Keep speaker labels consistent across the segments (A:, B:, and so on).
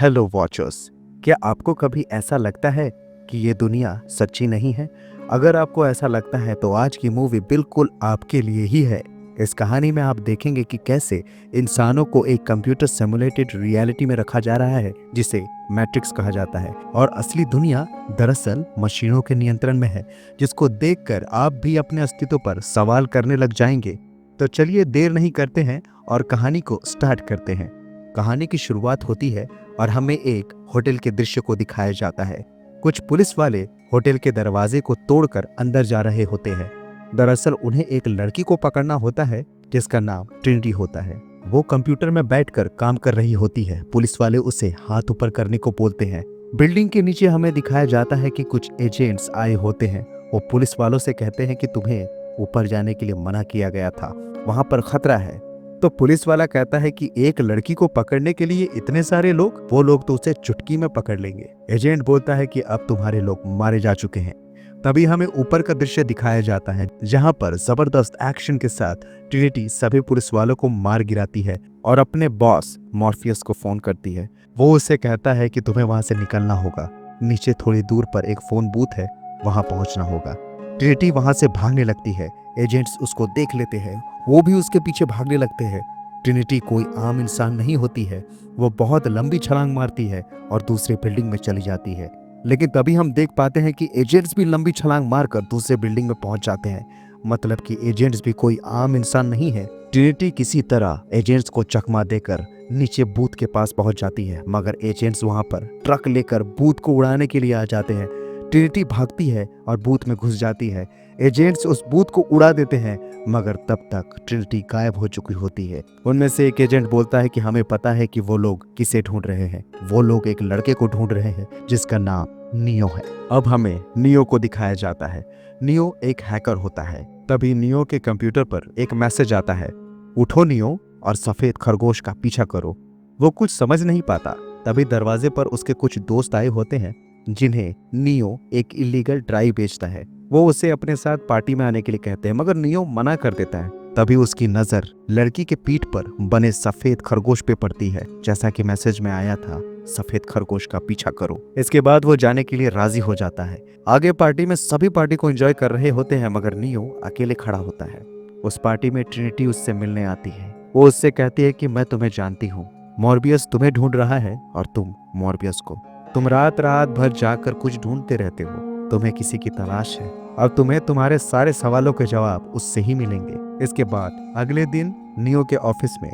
A: Hello watchers. क्या आपको कभी ऐसा लगता है कि ये दुनिया सच्ची नहीं है? अगर आपको ऐसा लगता है तो आज की मूवी बिल्कुल आपके लिए ही है। इस कहानी में आप देखेंगे कि कैसे इंसानों को एक कंप्यूटर सिमुलेटेड रियलिटी में रखा जा रहा है जिसे मैट्रिक्स कहा जाता है, और असली दुनिया दरअसल मशीनों के नियंत्रण में है, जिसको देखकर आप भी अपने अस्तित्व पर सवाल करने लग जाएंगे। तो चलिए देर नहीं करते हैं और कहानी को स्टार्ट करते हैं। कहानी की शुरुआत होती है और हमें एक होटल के दृश्य को दिखाया जाता है। कुछ पुलिस वाले होटल के दरवाजे को तोड़कर अंदर जा रहे होते हैं। दरअसल उन्हें एक लड़की को पकड़ना होता है जिसका नाम ट्रिनिटी होता है। वो कंप्यूटर में बैठकर काम कर रही होती है। पुलिस वाले उसे हाथ ऊपर करने को बोलते हैं। बिल्डिंग के नीचे हमें दिखाया जाता है कि कुछ एजेंट्स आए होते हैं। वो पुलिस वालों से कहते हैं कि तुम्हें ऊपर जाने के लिए मना किया गया था, वहां पर खतरा है। तो पुलिस वाला कहता है कि एक लड़की को पकड़ने के लिए इतने सारे लोग, वो लोग तो उसे चुटकी में पकड़ लेंगे। एजेंट बोलता है कि अब तुम्हारे लोग मारे जा चुके हैं। तभी हमें ऊपर का दृश्य दिखाया जाता है जहां पर जबरदस्त एक्शन के साथ ट्रिनिटी सभी पुलिस वालों को मार गिराती है और अपने बॉस मॉर्फियस को फोन करती है। वो उसे कहता है कि तुम्हें वहां से निकलना होगा। नीचे थोड़ी दूर पर एक फोन बूथ है, वहां पहुंचना होगा। ट्रिनिटी वहां से भागने लगती है। एजेंट्स उसको देख लेते हैं, वो भी उसके पीछे भागने लगते हैं। ट्रिनिटी कोई आम इंसान नहीं होती है। वो बहुत लंबी छलांग मारती है और दूसरे बिल्डिंग में चली जाती है। लेकिन तभी हम देख पाते हैं कि एजेंट्स भी लंबी छलांग मारकर दूसरे बिल्डिंग में पहुंच जाते हैं। मतलब कि एजेंट्स भी कोई आम इंसान नहीं है। ट्रिनिटी किसी तरह एजेंट्स को चकमा देकर नीचे बूथ के पास पहुंच जाती है, मगर एजेंट्स वहां पर ट्रक लेकर बूथ को उड़ाने के लिए आ जाते हैं। ट्रिनिटी भागती है और बूथ में घुस जाती है। एजेंट्स उस बूथ को उड़ा देते हैं, मगर तब तक ट्रिनिटी गायब हो चुकी होती है। उनमें से एक एजेंट बोलता है कि हमें पता है कि वो लोग किसे ढूंढ रहे हैं। वो लोग एक लड़के को ढूंढ रहे हैं जिसका नाम नियो है। अब हमें नियो को दिखाया जाता है। नियो एक हैकर होता है। तभी नियो के कंप्यूटर पर एक मैसेज आता है, उठो नियो और सफेद खरगोश का पीछा करो। वो कुछ समझ नहीं पाता। तभी दरवाजे पर उसके कुछ दोस्त आए होते हैं जिन्हें नियो एक इलीगल ड्राइव बेचता है। वो उसे अपने साथ पार्टी में आने के लिए कहते हैं, मगर नियो मना कर देता है। तभी उसकी नजर लड़की के पीठ पर बने सफेद खरगोश पे पड़ती है, जैसा कि मैसेज में आया था, सफेद खरगोश का पीछा करो। इसके बाद वो जाने के लिए राजी हो जाता है। आगे पार्टी में सभी पार्टी को एंजॉय कर रहे होते हैं, मगर नियो अकेले खड़ा होता है। उस पार्टी में ट्रिनिटी उससे मिलने आती है। वो उससे कहती है कि मैं तुम्हें जानती हूँ, मॉर्बियस तुम्हें ढूंढ रहा है और तुम मॉर्बियस को। तुम रात रात भर जाकर कुछ ढूंढते रहते हो, तुम्हें किसी की तलाश है और तुम्हें तुम्हारे सारे सवालों के जवाब उससे ही मिलेंगे। इसके बाद अगले दिन नियो के ऑफिस में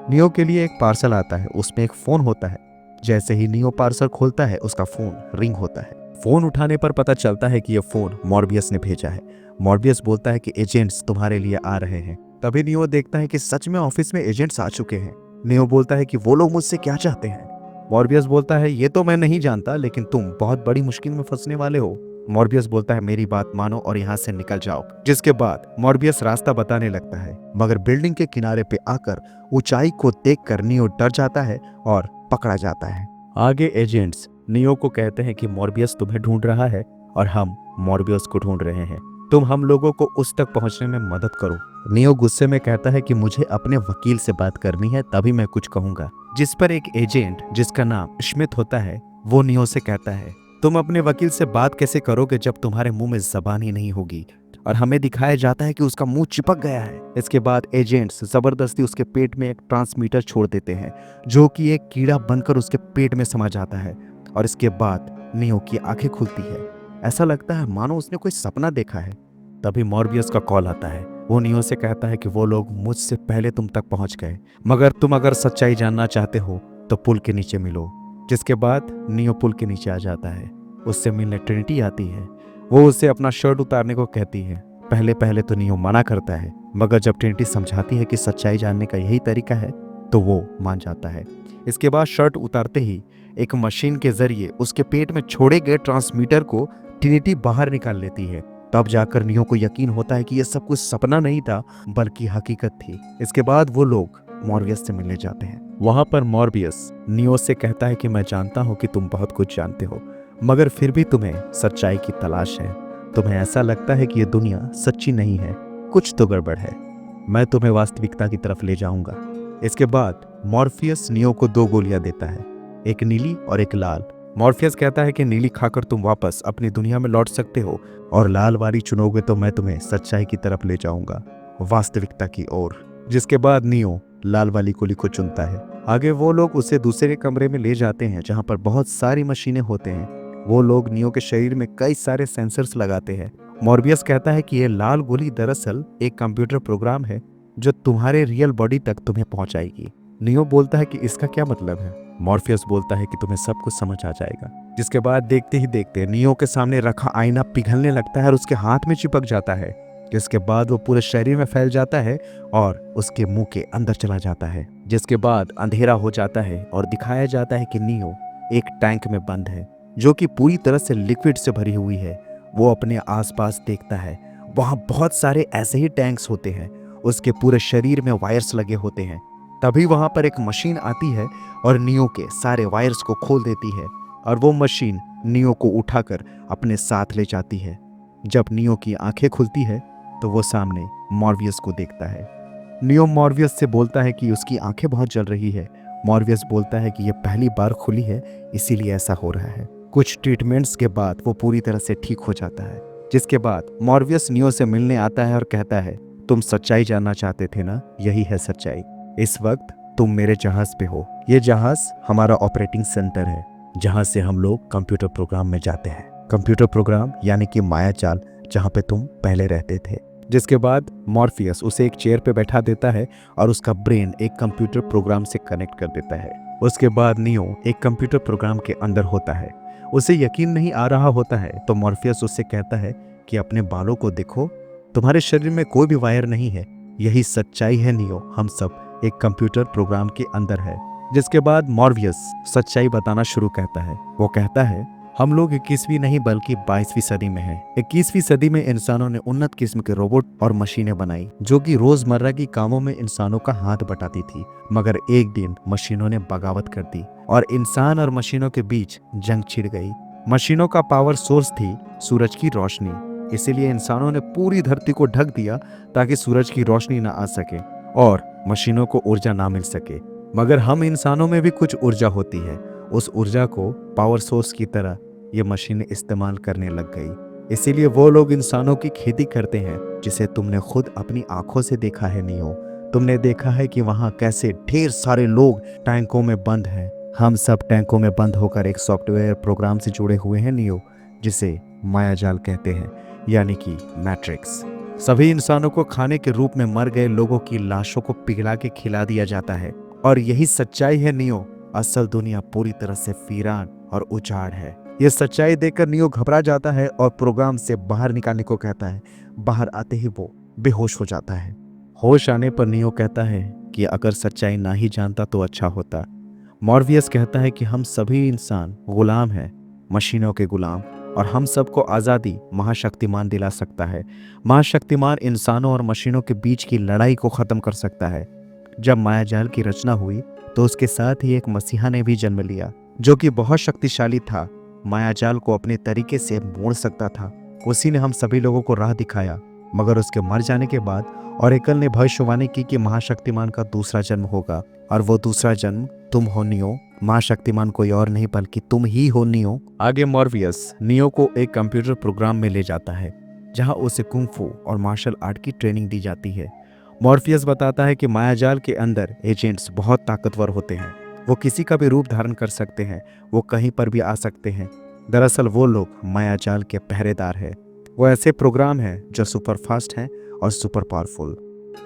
A: नियो के लिए एक पार्सल आता है। उसमें एक फोन होता है। जैसे ही नियो पार्सल खोलता है, उसका फोन रिंग होता है। फोन उठाने पर पता चलता है कि यह फोन मॉर्बियस ने भेजा है। मॉर्बियस बोलता है कि एजेंट्स तुम्हारे लिए आ रहे हैं। तभी नियो देखता है कि सच में ऑफिस में एजेंट्स आ चुके हैं। नियो बोलता है कि वो लोग मुझसे क्या चाहते हैं। मॉर्बियस बोलता है, ये तो मैं नहीं जानता, लेकिन तुम बहुत बड़ी मुश्किल में फंसने वाले हो। मॉर्बियस बोलता है, मेरी बात मानो और यहाँ से निकल जाओ। जिसके बाद मॉर्बियस रास्ता बताने लगता है, मगर बिल्डिंग के किनारे पे आकर ऊंचाई को देखकर नियो डर जाता है और पकड़ा जाता है। आगे एजेंट्स नियो को कहते हैं कि मॉर्बियस तुम्हें ढूंढ रहा है और हम मॉर्बियस को ढूंढ रहे हैं। तुम हम लोगों को उस तक पहुंचने में मदद करो। नियो गुस्से में कहता है कि मुझे अपने वकील से बात करनी है, तभी मैं कुछ कहूंगा। जिस पर एक एजेंट जिसका नाम स्मिथ होता है, वो नियो से कहता है, तुम अपने वकील से बात कैसे करोगे जब तुम्हारे मुंह में जबान ही नहीं होगी। और हमें दिखाया जाता है कि उसका मुंह चिपक गया है। इसके बाद एजेंट्स जबरदस्ती उसके पेट में एक ट्रांसमीटर छोड़ देते हैं, जो कि एक कीड़ा बनकर उसके पेट में समा जाता है। और इसके बाद नियो की आंखें खुलती है। ऐसा लगता है मानो उसने कोई सपना देखा है। तभी मॉर्बियस का कॉल आता है। वो नियो से कहता है कि वो लोग मुझसे पहले तुम तक पहुंच गए, मगर तुम अगर सच्चाई जानना चाहते हो तो पुल के नीचे मिलो। जिसके बाद नियो पुल के नीचे आ जाता है। उससे मिलने ट्रिनिटी आती है। वो उसे अपना शर्ट उतारने को कहती है। पहले पहले तो नियो मना करता है, मगर जब ट्रिनिटी समझाती है कि सच्चाई जानने का यही तरीका है, तो वो मान जाता है। इसके बाद शर्ट उतारते ही एक मशीन के जरिए उसके पेट में छोड़े गए ट्रांसमीटर को ट्रिनिटी बाहर निकाल लेती है। तब जाकर नियो को यकीन होता है कि यह सब कुछ सपना नहीं था, बल्कि हकीकत थी। इसके बाद वो लोग मॉर्बियस से मिलने जाते हैं। वहां पर मॉर्बियस नियो से कहता है कि मैं जानता हूं कि तुम बहुत कुछ जानते हो, मगर फिर भी तुम्हें सच्चाई की तलाश है। तुम्हें ऐसा लगता है कि यह दुनिया सच्ची नहीं है, कुछ तो गड़बड़ है। मैं तुम्हें वास्तविकता की तरफ ले जाऊंगा। इसके बाद मॉर्फियस नियो को 2 गोलियां देता है। एक नीली और एक लाल। मॉर्फियस कहता है कि नीली खाकर तुम वापस अपनी दुनिया में लौट सकते हो और लाल वाली चुनोगे तो मैं तुम्हें सच्चाई की तरफ ले जाऊंगा, वास्तविकता की ओर। जिसके बाद नियो लाल वाली गोली को चुनता है। आगे वो लोग उसे दूसरे कमरे में ले जाते हैं जहां पर बहुत सारी मशीनें होते हैं। वो लोग नियो के शरीर में कई सारे सेंसर्स लगाते हैं। मॉर्बियस कहता है कि यह लाल गोली दरअसल एक कंप्यूटर प्रोग्राम है जो तुम्हारे रियल बॉडी तक तुम्हें पहुंचाएगी। नियो बोलता है कि इसका क्या मतलब है। मॉर्फियस बोलता है कि तुम्हें सब कुछ समझ आ जाएगा। जिसके बाद देखते ही देखते नियो के सामने रखा आईना पिघलने लगता है और उसके हाथ में चिपक जाता है। जिसके बाद वो पूरे शरीर में फैल जाता है और उसके मुंह के अंदर चला जाता है। जिसके बाद अंधेरा हो जाता है और दिखाया जाता है कि नियो एक टैंक में बंद है जो कि पूरी तरह से लिक्विड से भरी हुई है। वो अपने आसपास देखता है, वहां बहुत सारे ऐसे ही टैंक्स होते हैं। उसके पूरे शरीर में वायर्स लगे होते हैं। तभी वहां पर एक मशीन आती है और नियो के सारे वायर्स को खोल देती है और वो मशीन नियो को उठाकर अपने साथ ले जाती है। जब नियो की आंखें खुलती है तो वो सामने मॉर्बियस को देखता है। नियो मॉर्बियस से बोलता है कि उसकी आंखें बहुत जल रही है। मॉर्बियस बोलता है कि यह पहली बार खुली है, इसीलिए ऐसा हो रहा है। कुछ ट्रीटमेंट्स के बाद वो पूरी तरह से ठीक हो जाता है। जिसके बाद मॉर्बियस नियो से मिलने आता है और कहता है, तुम सच्चाई जानना चाहते थे ना, यही है सच्चाई। इस वक्त तुम मेरे जहाज पे हो। ये जहाज हमारा ऑपरेटिंग सेंटर है जहां से हम लोग कंप्यूटर प्रोग्राम में जाते हैं। कंप्यूटर प्रोग्राम यानी कि मायाजाल, जहां पे तुम पहले रहते थे। जिसके बाद मॉर्फियस उसे एक चेयर पे बैठा देता है और उसका ब्रेन एक कंप्यूटर प्रोग्राम से कनेक्ट कर देता है। उसके बाद नियो एक कंप्यूटर प्रोग्राम के अंदर होता है। उसे यकीन नहीं आ रहा होता है तो मॉर्फियस उससे कहता है कि अपने बालों को देखो, तुम्हारे शरीर में कोई भी वायर नहीं है। यही सच्चाई है नियो, हम सब एक कंप्यूटर प्रोग्राम के अंदर है। जिसके बाद मॉर्फियस सच्चाई बताना शुरू कहता है। वो कहता है, हम लोग 21वीं नहीं बल्कि 22वीं सदी में हैं। 21वीं सदी में इंसानों ने उन्नत किस्म के रोबोट और मशीनें बनाई जो कि रोजमर्रा की कामों में इंसानों का हाथ बटाती थी। मगर एक दिन मशीनों ने बगावत कर दी और इंसान और मशीनों के बीच जंग छिड़ गई। मशीनों का पावर सोर्स थी सूरज की रोशनी, इसीलिए इंसानों ने पूरी धरती को ढक दिया ताकि सूरज की रोशनी ना आ सके और मशीनों को ऊर्जा ना मिल सके। मगर हम इंसानों में भी कुछ ऊर्जा होती है। उस ऊर्जा को पावर सोर्स की तरह ये मशीनें इस्तेमाल करने लग गई। इसीलिए वो लोग इंसानों की खेती करते हैं जिसे तुमने खुद अपनी आंखों से देखा है नियो। तुमने देखा है कि वहां कैसे ढेर सारे लोग टैंकों में बंद हैं। हम सब टैंकों में बंद होकर एक सॉफ्टवेयर प्रोग्राम से जुड़े हुए हैं नियो, जिसे मायाजाल कहते हैं, यानी कि मैट्रिक्स। सभी इंसानों को खाने के रूप में मर गए लोगों की लाशों को पिघला के खिला दिया जाता है और यही सच्चाई है नियो। असल दुनिया पूरी तरह से वीरान और उजाड़ है। यह सच्चाई देखकर नियो घबरा जाता है और प्रोग्राम से बाहर निकालने को कहता है। बाहर आते ही वो बेहोश हो जाता है। होश आने पर नियो कहता है कि अगर सच्चाई ना ही जानता तो अच्छा होता। मॉर्बियस कहता है कि हम सभी इंसान गुलाम हैं, मशीनों के गुलाम, और हम सबको आज़ादी महाशक्तिमान दिला सकता है। महाशक्तिमान इंसानों और मशीनों के बीच की लड़ाई को ख़त्म कर सकता है। जब मायाजाल की रचना हुई तो उसके साथ ही एक मसीहा ने भी जन्म लिया जो कि बहुत शक्तिशाली था। मायाजाल को अपने तरीके से मोड़ सकता था। उसी ने हम सभी लोगों को राह दिखाया। मगर उसके मर जाने के बाद ऑरेकल ने भविष्यवाणी की कि महाशक्तिमान का दूसरा जन्म होगा और वो दूसरा जन्म तुम हो नियो। महाशक्तिमान कोई और नहीं बल्कि तुम ही हो नियो। आगे मॉर्बियस नियो को एक कंप्यूटर प्रोग्राम में ले जाता है जहां उसे कुंग-फू और मार्शल आर्ट की ट्रेनिंग दी जाती है। मॉर्फियस बताता है कि मायाजाल के अंदर एजेंट्स बहुत ताकतवर होते हैं। वो किसी का भी रूप धारण कर सकते हैं, वो कहीं पर भी आ सकते हैं। दरअसल वो लोग मायाजाल के पहरेदार हैं। वो ऐसे प्रोग्राम हैं जो सुपर फास्ट हैं और सुपर पावरफुल।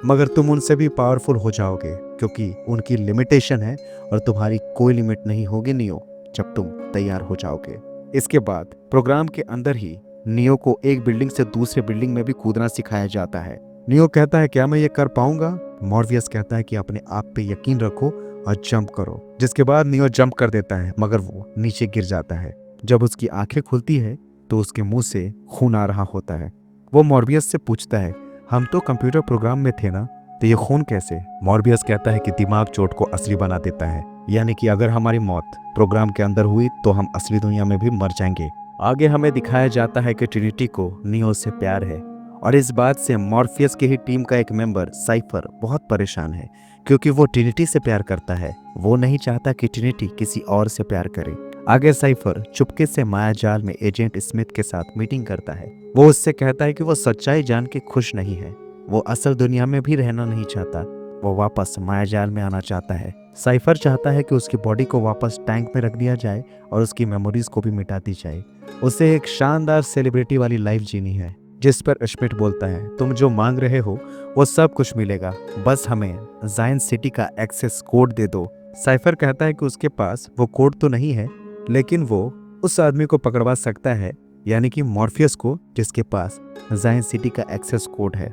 A: मगर तुम उनसे भी पावरफुल हो जाओगे क्योंकि उनकी लिमिटेशन है और तुम्हारी कोई लिमिट नहीं होगी नियो जब तुम तैयार हो जाओगे। इसके बाद प्रोग्राम के अंदर ही नियो को एक बिल्डिंग से दूसरे बिल्डिंग में भी कूदना सिखाया जाता है। नियो कहता है, क्या मैं ये कर पाऊंगा? मॉर्बियस कहता है कि अपने आप पे यकीन रखो और जंप करो। जिसके बाद नियो जंप कर देता है मगर वो नीचे गिर जाता है। जब उसकी आंखें खुलती है तो उसके मुंह से खून आ रहा होता है। वो मॉर्बियस से पूछता है, हम तो कंप्यूटर प्रोग्राम में थे ना, तो ये खून कैसे? मॉर्बियस कहता है कि दिमाग चोट को असली बना देता है, यानी कि अगर हमारी मौत प्रोग्राम के अंदर हुई तो हम असली दुनिया में भी मर जाएंगे। आगे हमें दिखाया जाता है कि ट्रिनिटी को नियो से प्यार है और इस बात से मॉर्फियस की ही टीम का एक मेंबर साइफर बहुत परेशान है क्योंकि वो ट्रिनिटी से प्यार करता है। वो नहीं चाहता कि ट्रिनिटी किसी और से प्यार करे। आगे साइफर चुपके से मायाजाल में एजेंट स्मिथ के साथ मीटिंग करता है। वो उससे कहता है कि वो सच्चाई जान के खुश नहीं है। वो असल दुनिया में भी रहना नहीं चाहता। वो वापस मायाजाल में आना चाहता है। साइफर चाहता है कि उसकी बॉडी को वापस टैंक में रख दिया जाए और उसकी मेमोरीज को भी मिटा दी जाए। उसे एक शानदार सेलिब्रिटी वाली लाइफ जीनी है। जिस पर स्मिथ बोलता है, तुम जो मांग रहे हो वो सब कुछ मिलेगा, बस हमें जायन सिटी का एक्सेस कोड दे दो। साइफर कहता है कि उसके पास वो कोड तो नहीं है, लेकिन वो उस आदमी को पकड़वा सकता है, यानी कि मॉर्फियस को, जिसके पास जायन सिटी का एक्सेस कोड है।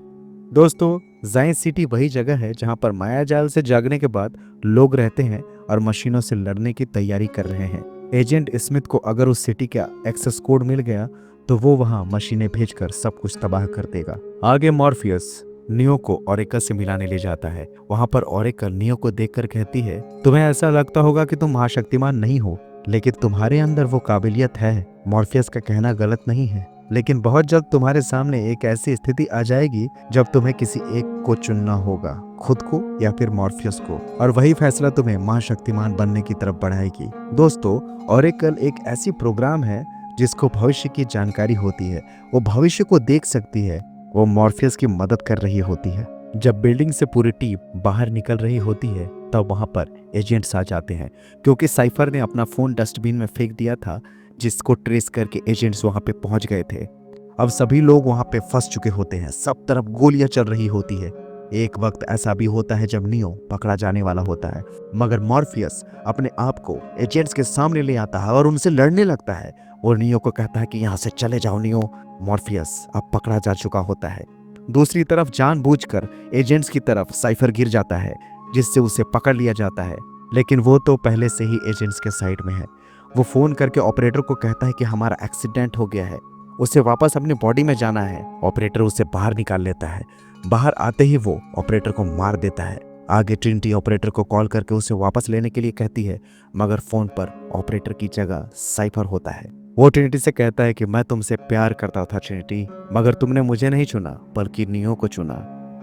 A: दोस्तों, जायन सिटी वही जगह है जहां पर मायाजाल से जागने के बाद लोग रहते हैं और मशीनों से लड़ने की तैयारी कर रहे हैं। एजेंट स्मिथ को अगर उस सिटी का एक्सेस कोड मिल गया तो वो वहां मशीनें भेजकर सब कुछ तबाह कर देगा। आगे मॉर्फियस नियो को ओरेकल से मिलाने ले जाता है। वहां पर ओरेकल नियो को देखकर कहती है, तुम्हें ऐसा लगता होगा कि तुम महाशक्तिमान नहीं हो, लेकिन तुम्हारे अंदर वो काबिलियत है। मॉर्फियस का कहना गलत नहीं है, लेकिन बहुत जल्द तुम्हारे सामने एक ऐसी स्थिति आ जाएगी जब तुम्हें किसी एक को चुनना होगा, खुद को या फिर मॉर्फियस को, और वही फैसला तुम्हें महाशक्तिमान बनने की तरफ बढ़ाएगी। दोस्तों, ओरेकल एक ऐसी प्रोग्राम है जिसको भविष्य की जानकारी होती है। वो भविष्य को देख सकती है। वो मॉर्फियस की मदद कर रही होती है। जब बिल्डिंग से पूरी टीम बाहर निकल रही होती है तब वहां पर एजेंट्स आ जाते हैं, क्योंकि साइफर ने अपना फोन डस्टबिन में फेंक दिया था, जिसको ट्रेस करके एजेंट्स वहां पे पहुंच गए थे। अब सभी लोग वहां पे फंस चुके होते हैं। सब तरफ गोलियां चल रही होती है। एक वक्त ऐसा भी होता है जब नियो पकड़ा जाने वाला होता है, मगर मॉर्फियस अपने आप को एजेंट्स के सामने ले आता है और उनसे लड़ने लगता है। वो नियो को कहता है कि यहाँ से चले जाओ नियो। मॉर्फियस अब पकड़ा जा चुका होता है। दूसरी तरफ जानबूझकर एजेंट्स की तरफ साइफर गिर जाता है, जिससे उसे पकड़ लिया जाता है, लेकिन वो तो पहले से ही एजेंट्स के साइड में है। वो फोन करके ऑपरेटर को कहता है कि हमारा एक्सीडेंट हो गया है, उसे वापस अपनी बॉडी में जाना है। ऑपरेटर उसे बाहर निकाल लेता है। बाहर आते ही वो ऑपरेटर को मार देता है। आगे ट्रिनिटी ऑपरेटर को कॉल करके उसे वापस लेने के लिए कहती है, मगर फोन पर ऑपरेटर की जगह साइफर होता है। वो ट्रिनिटी से कहता है कि मैं तुमसे प्यार करता था ट्रिनिटी, मगर तुमने मुझे नहीं चुना बल्कि नियो को चुना।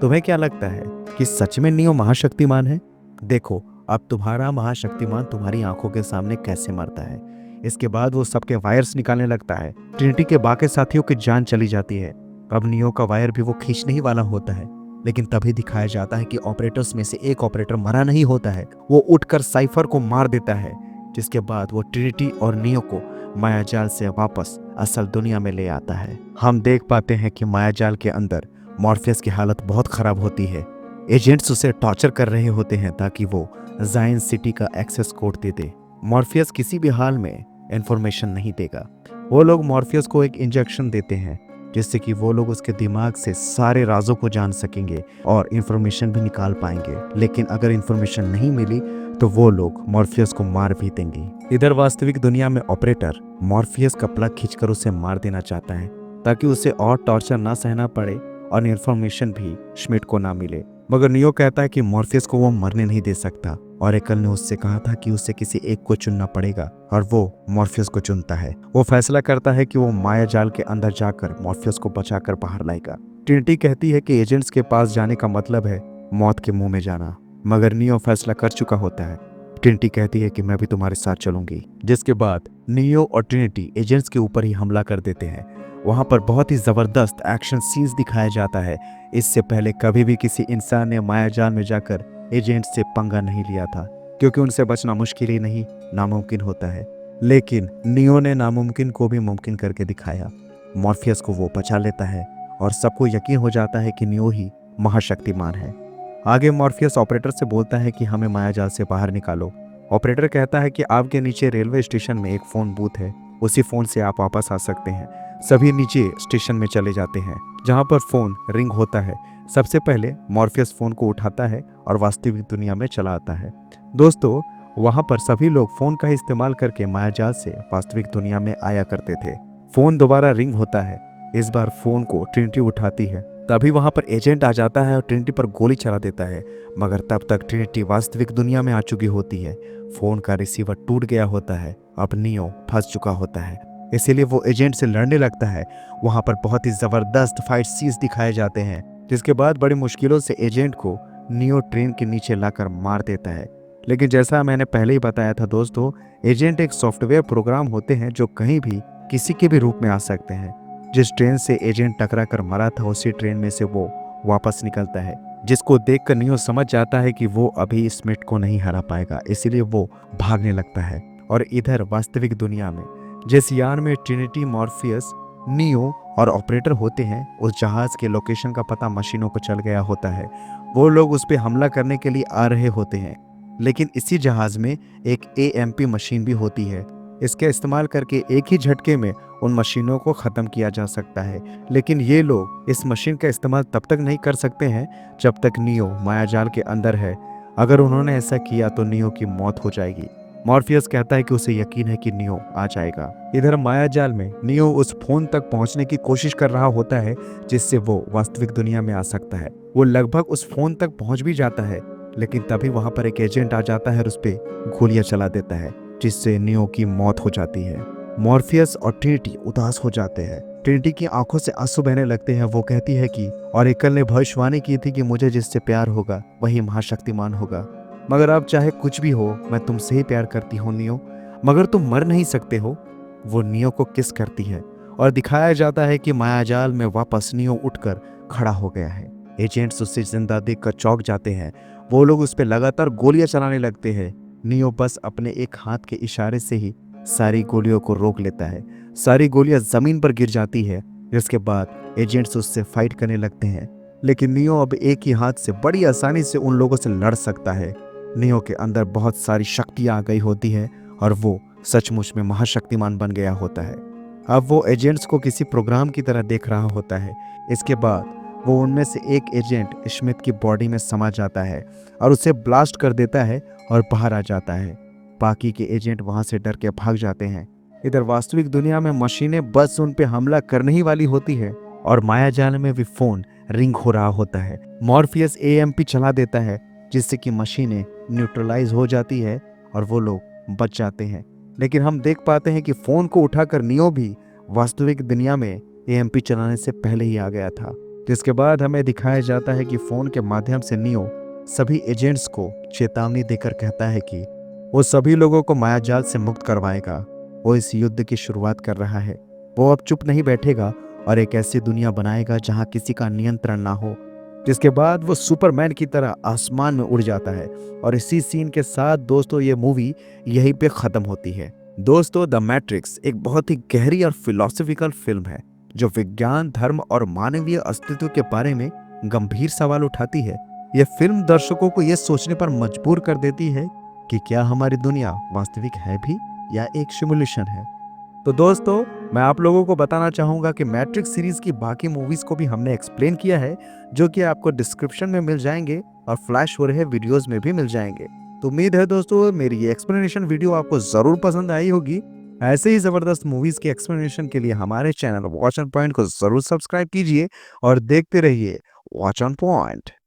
A: तुम्हें क्या लगता है कि सच में नियो महाशक्तिमान है? देखो अब तुम्हारा महाशक्तिमान तुम्हारी आंखों के सामने कैसे मरता है। इसके बाद वो सबके वायर्स निकालने लगता है। ट्रिनिटी के बाकी साथियों की जान चली जाती है। अब नियो का वायर भी वो खींचने ही वाला होता है, लेकिन तभी दिखाया जाता है कि ऑपरेटर्स में से एक ऑपरेटर मरा नहीं होता है। वो उठकर साइफर को मार देता है, जिसके बाद वो ट्रिनिटी और नियो को मायाजाल से वापस असल दुनिया में ले आता है। हम देख पाते हैं कि मायाजाल के अंदर मॉर्फियस की हालत बहुत खराब होती है। एजेंट्स उसे टॉर्चर कर रहे होते हैं ताकि वो जायन सिटी का एक्सेस कोड दे दे। मॉर्फियस किसी भी हाल में इंफॉर्मेशन नहीं देगा। वो लोग मॉर्फियस को एक इंजेक्शन देते हैं, जिससे कि वो लोग उसके दिमाग से सारे राजों को जान सकेंगे और इंफॉर्मेशन भी निकाल पाएंगे। लेकिन अगर इंफॉर्मेशन नहीं मिली तो वो लोग मॉर्फियस को मार भी देंगे। इधर वास्तविक दुनिया में ऑपरेटर मॉर्फियस का प्लग खींचकर उसे मार देना चाहता है, ताकि उसे और टॉर्चर ना सहना पड़े और इंफॉर्मेशन भी स्मिथ को ना मिले। मगर नियो कहता है कि मॉर्फियस को वो मरने नहीं दे सकता। ओरेकल ने उससे कहा था कि उसे किसी एक को चुनना पड़ेगा, और वो मॉर्फियस को चुनता है। वो फैसला करता है कि वो मायाजाल के अंदर जाकर मॉर्फियस को बचाकर बाहर लाएगा। ट्रिनिटी कहती है कि एजेंट्स के पास जाने का मतलब है मौत के मुंह में जाना, मगर नियो फैसला कर चुका होता है। ट्रिनिटी कहती है कि मैं भी तुम्हारे साथ चलूंगी, जिसके बाद नियो और ट्रिनिटी एजेंट्स के ऊपर ही हमला कर देते हैं। वहां पर बहुत ही जबरदस्त एक्शन सीन्स दिखाया जाता है। इससे पहले कभी भी किसी इंसान ने मायाजाल में जाकर एजेंट से पंगा नहीं लिया था, क्योंकि उनसे बचना मुश्किल ही नहीं नामुमकिन होता है। लेकिन नियो ने नामुमकिन को भी मुमकिन करके दिखाया। मॉर्फियस को वो बचा लेता है और सबको यकीन हो जाता है कि नियो ही महाशक्तिमान है। आगे मॉर्फियस ऑपरेटर से बोलता है कि हमें मायाजाल से बाहर निकालो। ऑपरेटर कहता है कि आपके नीचे रेलवे स्टेशन में एक फ़ोन बूथ है, उसी फ़ोन से आप वापस आ सकते हैं। सभी नीचे स्टेशन में चले जाते हैं, जहां पर फ़ोन रिंग होता है। सबसे पहले मॉर्फियस फ़ोन को उठाता है और वास्तविक दुनिया में चला आता है। दोस्तों, वहां पर सभी लोग फ़ोन का इस्तेमाल करके मायाजाल से वास्तविक दुनिया में आया करते थे। फ़ोन दोबारा रिंग होता है। इस बार फ़ोन को ट्रिनिटी उठाती है। तभी वहां पर एजेंट आ जाता है और ट्रिनिटी पर गोली चला देता है, मगर तब तक ट्रिनिटी वास्तविक दुनिया में आ चुकी होती है। फ़ोन का रिसीवर टूट गया होता है। अब नियो फंस चुका होता है, इसीलिए वो एजेंट से लड़ने लगता है। वहां पर बहुत ही ज़बरदस्त फाइट सीन्स दिखाए जाते हैं, जिसके बाद बड़ी मुश्किलों से एजेंट को नियो ट्रेन के नीचे लाकर मार देता है। लेकिन जैसा मैंने पहले ही बताया था दोस्तों, एजेंट एक सॉफ्टवेयर प्रोग्राम होते हैं जो कहीं भी किसी के भी रूप में आ सकते हैं। जिस ट्रेन से एजेंट टकरा कर मरा था उसी ट्रेन में से वो वापस निकलता है, जिसको देखकर नियो समझ जाता है कि वो अभी स्मिथ को नहीं हरा पाएगा, इसीलिए वो भागने लगता है। और इधर वास्तविक दुनिया में जिस यान में ट्रिनिटी, मॉर्फियस, नियो और ऑपरेटर होते हैं, उस जहाज के लोकेशन का पता मशीनों को चल गया होता है। वो लोग उस पर हमला करने के लिए आ रहे होते हैं। लेकिन इसी जहाज में एक एएमपी मशीन भी होती है। इसके इस्तेमाल करके एक ही झटके में उन मशीनों को ख़त्म किया जा सकता है। लेकिन ये लोग इस मशीन का इस्तेमाल तब तक नहीं कर सकते हैं जब तक नियो मायाजाल के अंदर है। अगर उन्होंने ऐसा किया तो नियो की मौत हो जाएगी। मॉर्फियस कहता है कि उसे यकीन है कि नियो आ जाएगा। इधर मायाजाल में नियो उस फोन तक पहुंचने की कोशिश कर रहा होता है जिससे वो वास्तविक दुनिया में आ सकता है। वो लगभग उस फोन तक पहुंच भी जाता है, लेकिन तभी वहां पर एक एजेंट आ जाता है और उस पर गोलियां चला देता है, जिससे नियो की मौत हो जाती है। मॉर्फियस और ट्रिनिटी उदास हो जाते हैं। ट्रिनिटी की आंखों से आंसू बहने लगते हैं। वो कहती है कि ऑरेकल ने भविष्यवाणी की थी कि मुझे जिससे प्यार होगा वही महाशक्तिमान होगा। मगर अब चाहे कुछ भी हो, मैं तुमसे ही प्यार करती हूँ नियो, मगर तुम मर नहीं सकते हो। वो नियो को किस करती है और दिखाया जाता है कि मायाजाल में वापस नियो उठकर खड़ा हो गया है। एजेंट्स उसे जिंदा देखकर चौंक जाते हैं। वो लोग उस पर लगातार गोलियां चलाने लगते हैं। नियो बस अपने एक हाथ के इशारे से ही सारी गोलियों को रोक लेता है। सारी गोलियां जमीन पर गिर जाती है, जिसके बाद एजेंट्स उससे फाइट करने लगते हैं। लेकिन नियो अब एक ही हाथ से बड़ी आसानी से उन लोगों से लड़ सकता है। नियो के अंदर बहुत सारी शक्तियां आ गई होती है और वो सचमुच में महाशक्तिमान बन गया होता है। अब वो एजेंट्स को किसी प्रोग्राम की तरह देख रहा होता है। इसके बाद वो उनमें से एक एजेंट स्मिथ की बॉडी में समा जाता है और उसे ब्लास्ट कर देता है और बाहर आ जाता है। बाकी के एजेंट वहां से डर के भाग जाते हैं। इधर वास्तविक दुनिया में मशीनें बस उन पे हमला करने ही वाली होती है और मायाजाल में भी फोन रिंग हो रहा होता है। मॉर्फियस एएमपी चला देता है, जिससे कि मशीनें न्यूट्रलाइज हो जाती है और वो लोग बच जाते हैं। लेकिन हम देख पाते हैं कि फोन को उठाकर नियो भी वास्तविक दुनिया में एएमपी चलाने से पहले ही आ गया था। जिसके बाद हमें दिखाया जाता है कि फोन के माध्यम से नियो सभी एजेंट्स को चेतावनी देकर कहता है कि वो सभी लोगों को मायाजाल से मुक्त करवाएगा। वो इस युद्ध की शुरुआत कर रहा है। वो अब चुप नहीं बैठेगा और एक ऐसी दुनिया बनाएगा जहां किसी का नियंत्रण ना हो। जिसके बाद वो सुपरमैन की तरह आसमान में उड़ जाता है। और इसी सीन के साथ दोस्तों ये मूवी यहीं पे खत्म होती है। दोस्तों, द मैट्रिक्स एक बहुत ही गहरी और फिलोसफिकल फिल्म है जो विज्ञान, धर्म और मानवीय अस्तित्व के बारे में गंभीर सवाल उठाती है। यह फिल्म दर्शकों को यह सोचने पर मजबूर कर देती है कि क्या हमारी दुनिया वास्तविक है भी या एक सिमुलेशन है। तो दोस्तों, मैं आप लोगों को बताना चाहूंगा कि मैट्रिक्स सीरीज की बाकी मूवीज को भी हमने एक्सप्लेन किया है, जो कि आपको डिस्क्रिप्शन में मिल जाएंगे और फ्लैश हो रहे वीडियोस में भी मिल जाएंगे। तो उम्मीद है दोस्तों मेरी ये एक्सप्लेनेशन वीडियो आपको जरूर पसंद आई होगी। ऐसे ही जबरदस्त मूवीज के एक्सप्लेनेशन के लिए हमारे चैनल वॉच ऑन पॉइंट को जरूर सब्सक्राइब कीजिए और देखते रहिए वॉच ऑन पॉइंट।